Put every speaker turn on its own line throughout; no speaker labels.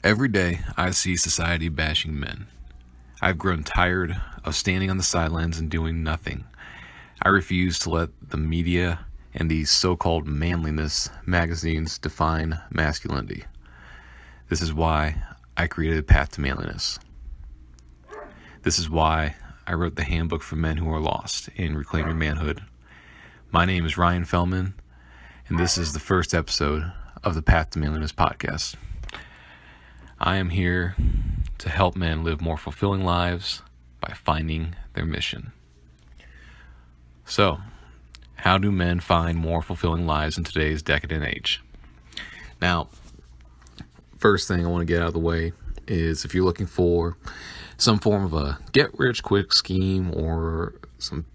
Every day, I see society bashing men. I've grown tired of standing on the sidelines and doing nothing. I refuse to let the media and these so-called manliness magazines define masculinity. This is why I created Path to Manliness. This is why I wrote the handbook for men who are lost in Reclaim Your Manhood. My name is Ryan Feldman, and this is the first episode of the Path to Manliness podcast. I am here to help men live more fulfilling lives by finding their mission. So, how do men find more fulfilling lives in today's decadent age? Now, first thing I want to get out of the way is if you're looking for some form of a get-rich-quick scheme or some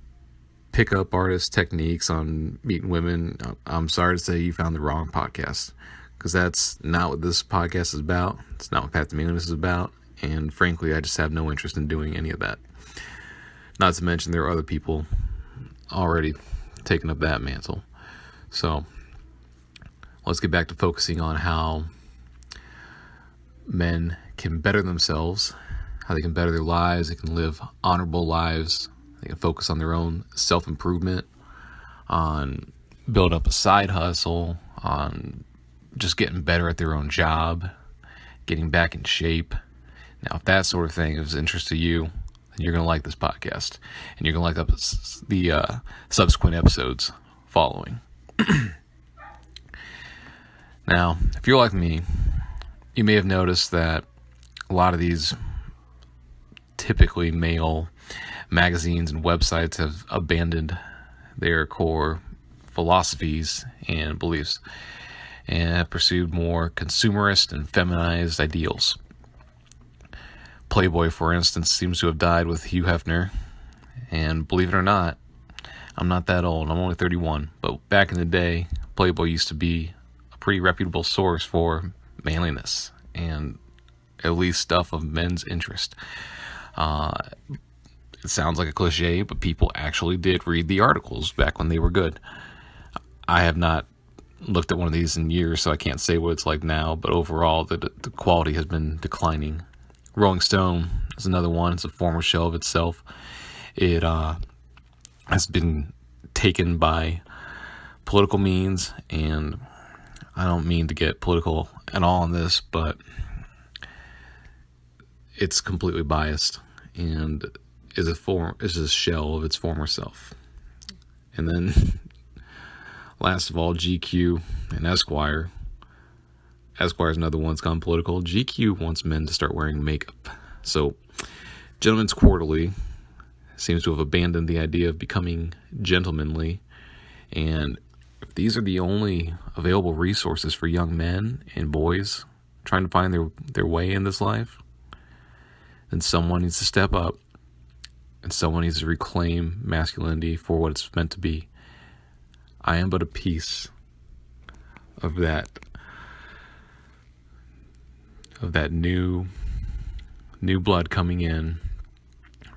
pickup artist techniques on meeting women, I'm sorry to say you found the wrong podcast. Because that's not what this podcast is about. It's not what Path to Manliness is about. And frankly, I just have no interest in doing any of that. Not to mention there are other people already taking up that mantle. So let's get back to focusing on how men can better themselves, how they can better their lives, they can live honorable lives, they can focus on their own self-improvement, on build up a side hustle, on just getting better at their own job, getting back in shape. Now, if that sort of thing is of interest to you, then you're going to like this podcast, and you're going to like the subsequent episodes following. Now, if you're like me, you may have noticed that a lot of these typically male magazines and websites have abandoned their core philosophies and beliefs and have pursued more consumerist and feminized ideals. Playboy, for instance, seems to have died with Hugh Hefner, and believe it or not, I'm not that old, I'm only 31, but back in the day, Playboy used to be a pretty reputable source for manliness, and at least stuff of men's interest. It sounds like a cliche, but people actually did read the articles back when they were good. I have not looked at one of these in years, so I can't say what it's like now, but overall the quality has been declining. Rolling Stone is another one. It's a former shell of itself. It has been taken by political means, and I don't mean to get political at all on this, but it's completely biased and is a shell of its former self. And then last of all, GQ and Esquire. Esquire is another one that's gone political. GQ wants men to start wearing makeup. So, Gentleman's Quarterly seems to have abandoned the idea of becoming gentlemanly. And if these are the only available resources for young men and boys trying to find their way in this life, then someone needs to step up and someone needs to reclaim masculinity for what it's meant to be. I am but a piece of that new blood coming in,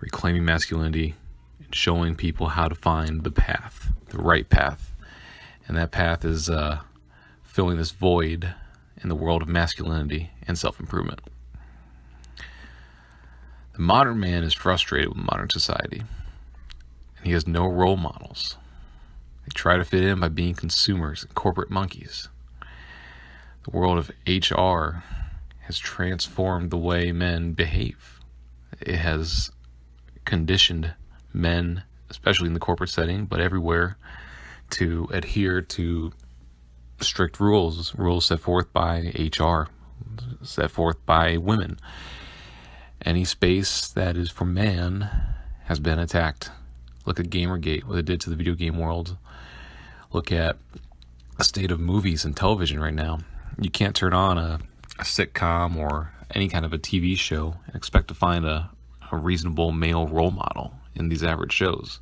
reclaiming masculinity, and showing people how to find the path, the right path. And that path is filling this void in the world of masculinity and self-improvement. The modern man is frustrated with modern society, and he has no role models. They try to fit in by being consumers and corporate monkeys. The world of HR has transformed the way men behave. It has conditioned men, especially in the corporate setting, but everywhere, to adhere to strict rules set forth by HR, set forth by women. Any space that is for man has been attacked. Look at Gamergate, what it did to the video game world. Look at the state of movies and television right now. You can't turn on a sitcom or any kind of a TV show and expect to find a reasonable male role model in these average shows.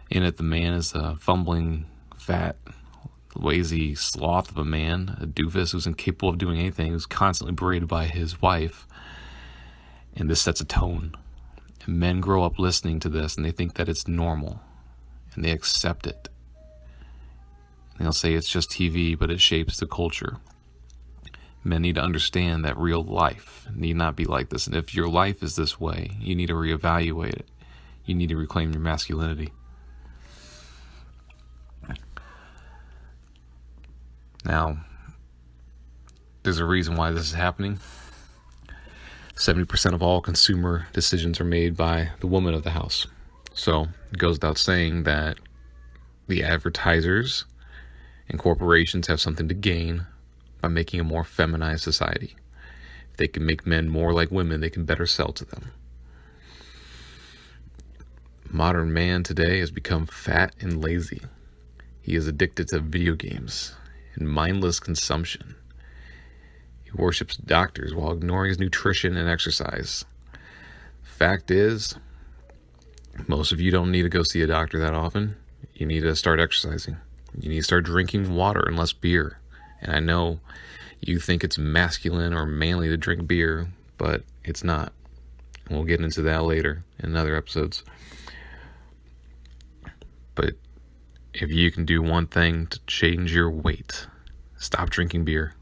In it, the man is a fumbling, fat, lazy sloth of a man, a doofus who's incapable of doing anything, who's constantly berated by his wife. And this sets a tone. And men grow up listening to this, and they think that it's normal, and they accept it. And they'll say it's just TV, but it shapes the culture. Men need to understand that real life need not be like this. And if your life is this way, you need to reevaluate it. You need to reclaim your masculinity. Now, there's a reason why this is happening. 70% of all consumer decisions are made by the woman of the house. So it goes without saying that the advertisers and corporations have something to gain by making a more feminized society. If they can make men more like women, they can better sell to them. Modern man today has become fat and lazy. He is addicted to video games and mindless consumption. He worships doctors while ignoring his nutrition and exercise. Fact is, most of you don't need to go see a doctor that often. You need to start exercising. You need to start drinking water and less beer. And I know you think it's masculine or manly to drink beer, but it's not. We'll get into that later in other episodes. But if you can do one thing to change your weight, stop drinking beer.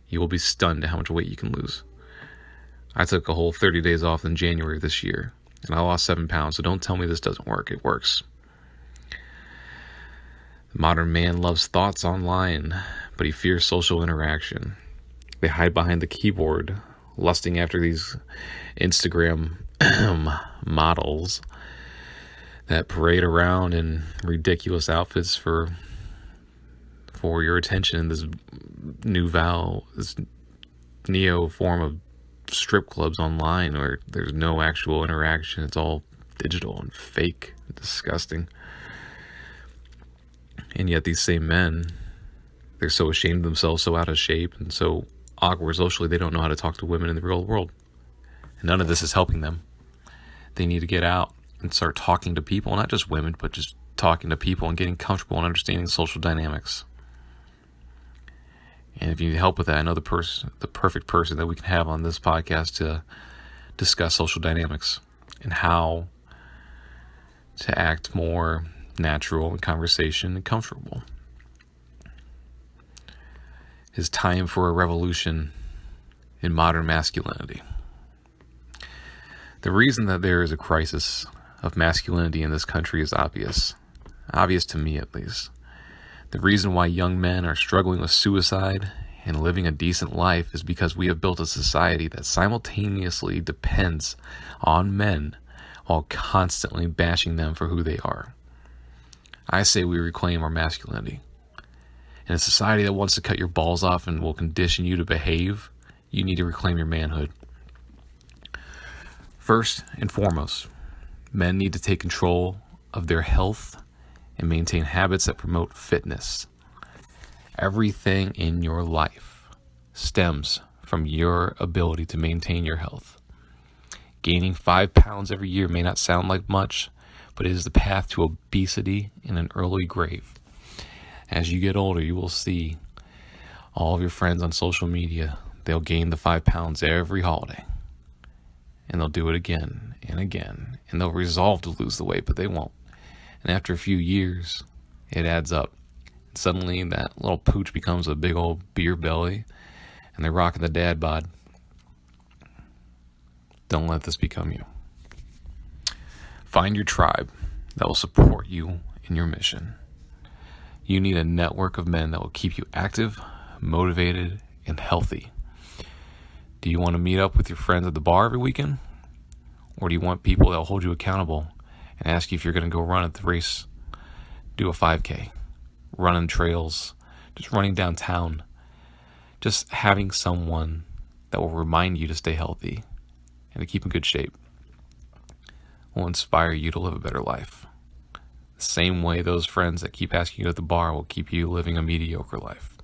You will be stunned at how much weight you can lose. I took a whole 30 days off in January this year, and I lost 7 pounds, so don't tell me this doesn't work. It works. The modern man loves thoughts online, but he fears social interaction. They hide behind the keyboard, lusting after these Instagram models that parade around in ridiculous outfits for your attention in this this neo form of strip clubs online where there's no actual interaction. It's all digital and fake and disgusting. And yet these same men, they're so ashamed of themselves, so out of shape, and so awkward socially, they don't know how to talk to women in the real world. And none of this is helping them. They need to get out and start talking to people, not just women, but just talking to people and getting comfortable and understanding social dynamics. And if you need help with that, I know the perfect person that we can have on this podcast to discuss social dynamics and how to act more natural in conversation and comfortable. It's time for a revolution in modern masculinity. The reason that there is a crisis of masculinity in this country is obvious to me at least. The reason why young men are struggling with suicide and living a decent life is because we have built a society that simultaneously depends on men while constantly bashing them for who they are. I say we reclaim our masculinity. In a society that wants to cut your balls off and will condition you to behave, you need to reclaim your manhood. First and foremost, men need to take control of their health and maintain habits that promote fitness. Everything in your life stems from your ability to maintain your health. Gaining 5 pounds every year may not sound like much, but it is the path to obesity in an early grave. As you get older, you will see all of your friends on social media. They'll gain the 5 pounds every holiday. And they'll do it again and again. And they'll resolve to lose the weight, but they won't. And after a few years, it adds up. And suddenly, that little pooch becomes a big old beer belly, and they're rocking the dad bod. Don't let this become you. Find your tribe that will support you in your mission. You need a network of men that will keep you active, motivated, and healthy. Do you want to meet up with your friends at the bar every weekend? Or do you want people that will hold you accountable and ask you if you're going to go run at the race, do a 5K, running trails, just running downtown, just having someone that will remind you to stay healthy and to keep in good shape will inspire you to live a better life. The same way those friends that keep asking you at the bar will keep you living a mediocre life.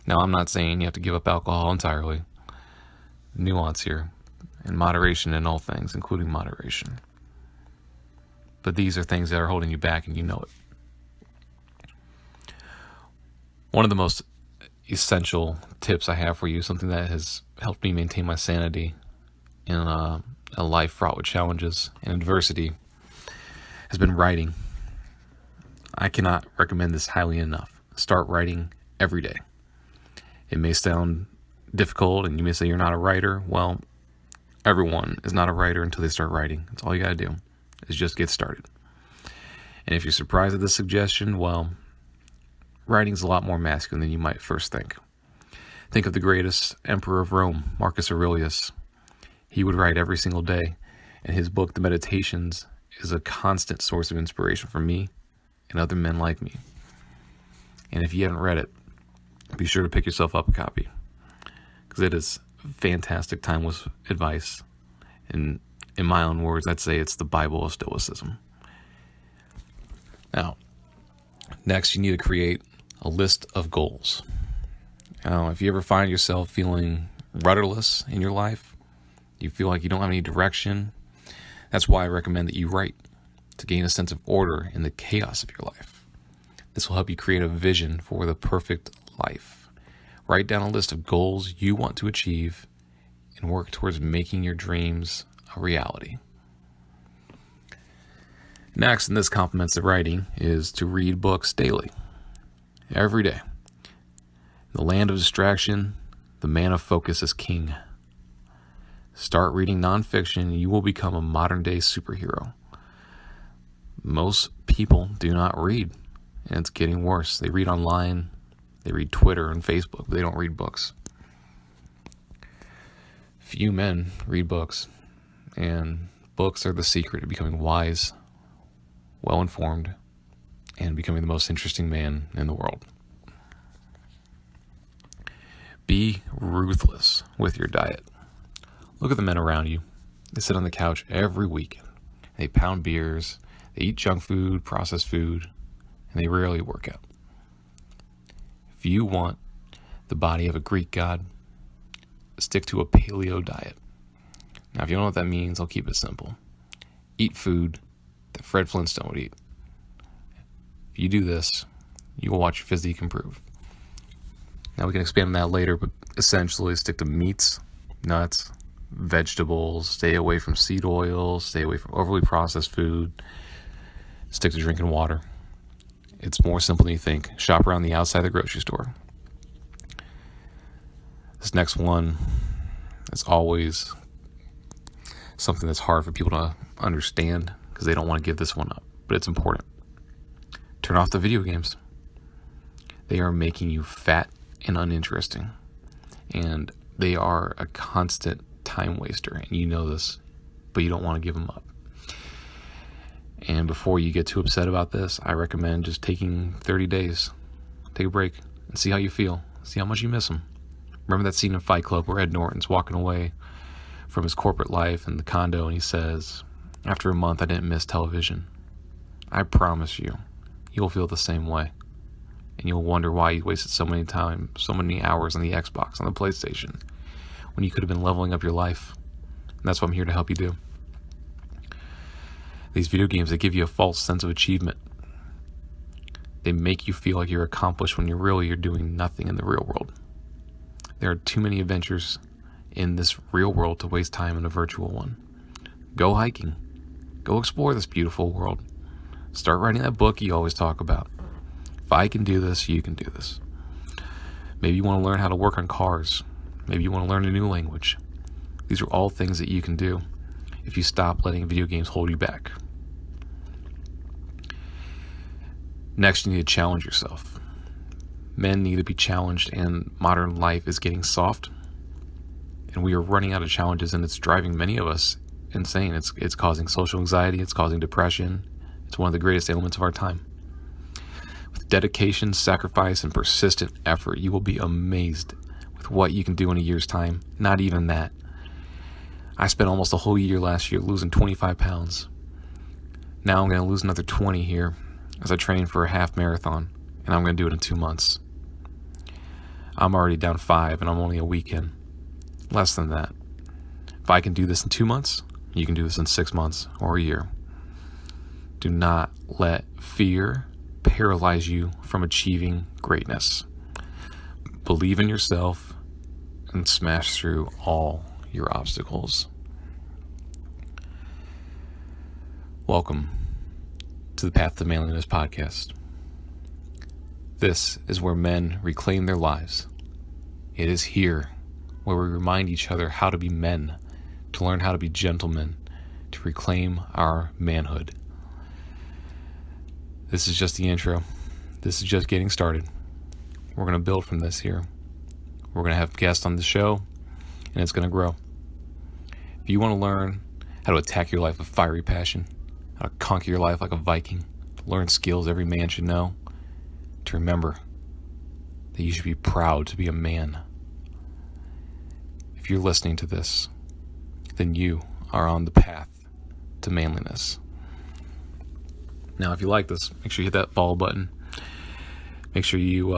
Now, I'm not saying you have to give up alcohol entirely. Nuance here, and moderation in all things, including moderation. But these are things that are holding you back, and you know it. One of the most essential tips I have for you, something that has helped me maintain my sanity in a life fraught with challenges and adversity, has been writing. I cannot recommend this highly enough. Start writing every day. It may sound difficult, and you may say you're not a writer. Well, everyone is not a writer until they start writing. That's all you got to do is just get started. And if you're surprised at this suggestion, well, writing is a lot more masculine than you might first think. Think of the greatest emperor of Rome, Marcus Aurelius. He would write every single day, and his book, The Meditations, is a constant source of inspiration for me and other men like me. And if you haven't read it, be sure to pick yourself up a copy, because it is fantastic timeless advice. And in my own words, I'd say it's the Bible of Stoicism. Now, next you need to create a list of goals. Now, if you ever find yourself feeling rudderless in your life, you feel like you don't have any direction, that's why I recommend that you write, to gain a sense of order in the chaos of your life. This will help you create a vision for the perfect life. Write down a list of goals you want to achieve and work towards making your dreams a reality. Next, and this complements the writing, is to read books daily, every day. In the land of distraction, the man of focus is king. Start reading nonfiction, and you will become a modern-day superhero. Most people do not read, and it's getting worse. They read online, they read Twitter and Facebook, but they don't read books. Few men read books, and books are the secret to becoming wise, well-informed, and becoming the most interesting man in the world. Be ruthless with your diet. Look at the men around you. They sit on the couch every weekend. They pound beers, they eat junk food, processed food, and they rarely work out. If you want the body of a Greek god, stick to a paleo diet. Now, if you don't know what that means, I'll keep it simple. Eat food that Fred Flintstone would eat. If you do this, you will watch your physique improve. Now, we can expand on that later, but essentially stick to meats, nuts, vegetables, stay away from seed oils, stay away from overly processed food, stick to drinking water. It's more simple than you think. Shop around the outside of the grocery store. This next one is always something that's hard for people to understand because they don't want to give this one up, but it's important. Turn off the video games. They are making you fat and uninteresting, and they are a constant time waster, and you know this, but you don't want to give them up. And before you get too upset about this, I recommend just taking 30 days. Take a break and see how you feel. See how much you miss them. Remember that scene in Fight Club where Ed Norton's walking away from his corporate life in the condo, and he says, after a month, I didn't miss television. I promise you, you'll feel the same way. And you'll wonder why you wasted so many hours on the Xbox, on the PlayStation, when you could have been leveling up your life. And that's what I'm here to help you do. These video games, they give you a false sense of achievement. They make you feel like you're accomplished when you're doing nothing in the real world. There are too many adventures in this real world to waste time in a virtual one. Go hiking. Go explore this beautiful world. Start writing that book you always talk about. If I can do this, you can do this. Maybe you want to learn how to work on cars. Maybe you want to learn a new language. These are all things that you can do if you stop letting video games hold you back. Next, you need to challenge yourself. Men need to be challenged, and modern life is getting soft. And we are running out of challenges, and it's driving many of us insane. It's causing social anxiety. It's causing depression. It's one of the greatest ailments of our time. With dedication, sacrifice, and persistent effort, you will be amazed with what you can do in a year's time. Not even that. I spent almost a whole year last year losing 25 pounds. Now I'm going to lose another 20 here as I train for a half marathon, and I'm going to do it in 2 months. I'm already down 5, and I'm only a week in. Less than that. If I can do this in 2 months, you can do this in 6 months or a year. Do not let fear paralyze you from achieving greatness. Believe in yourself and smash through all your obstacles. Welcome to the Path to Manliness podcast. This is where men reclaim their lives. It is here where we remind each other how to be men, to learn how to be gentlemen, to reclaim our manhood. This is just the intro. This is just getting started. We're going to build from this here. We're going to have guests on the show, and it's going to grow. If you want to learn how to attack your life with fiery passion, how to conquer your life like a Viking, learn skills every man should know, to remember that you should be proud to be a man. If you're listening to this, then you are on the path to manliness. Now, if you like this, make sure you hit that follow button. Make sure you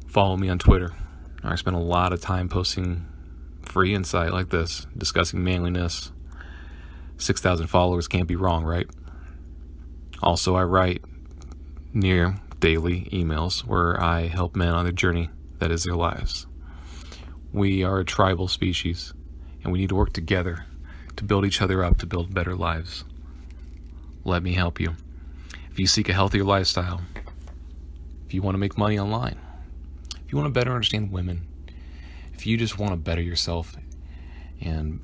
follow me on Twitter. I spend a lot of time posting free insight like this, discussing manliness. 6,000 followers can't be wrong, right? Also, I write near daily emails where I help men on their journey that is their lives. We are a tribal species, and we need to work together to build each other up to build better lives. Let me help you. If you seek a healthier lifestyle, if you want to make money online, if you want to better understand women, if you just want to better yourself and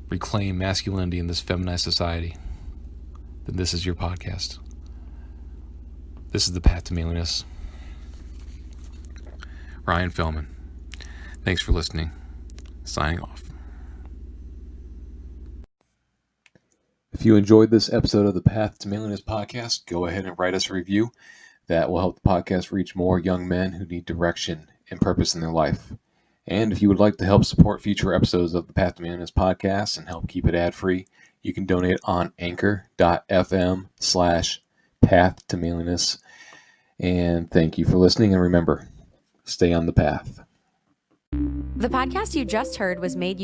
reclaim masculinity in this feminized society, then this is your podcast. This is the path to manliness. Ryan Feldman. Thanks for listening. Signing off. If you enjoyed this episode of the Path to Manliness podcast, go ahead and write us a review. That will help the podcast reach more young men who need direction and purpose in their life. And if you would like to help support future episodes of the Path to Manliness podcast and help keep it ad-free, you can donate on anchor.fm/path to manliness. And thank you for listening. And remember, stay on the path.
The podcast you just heard was made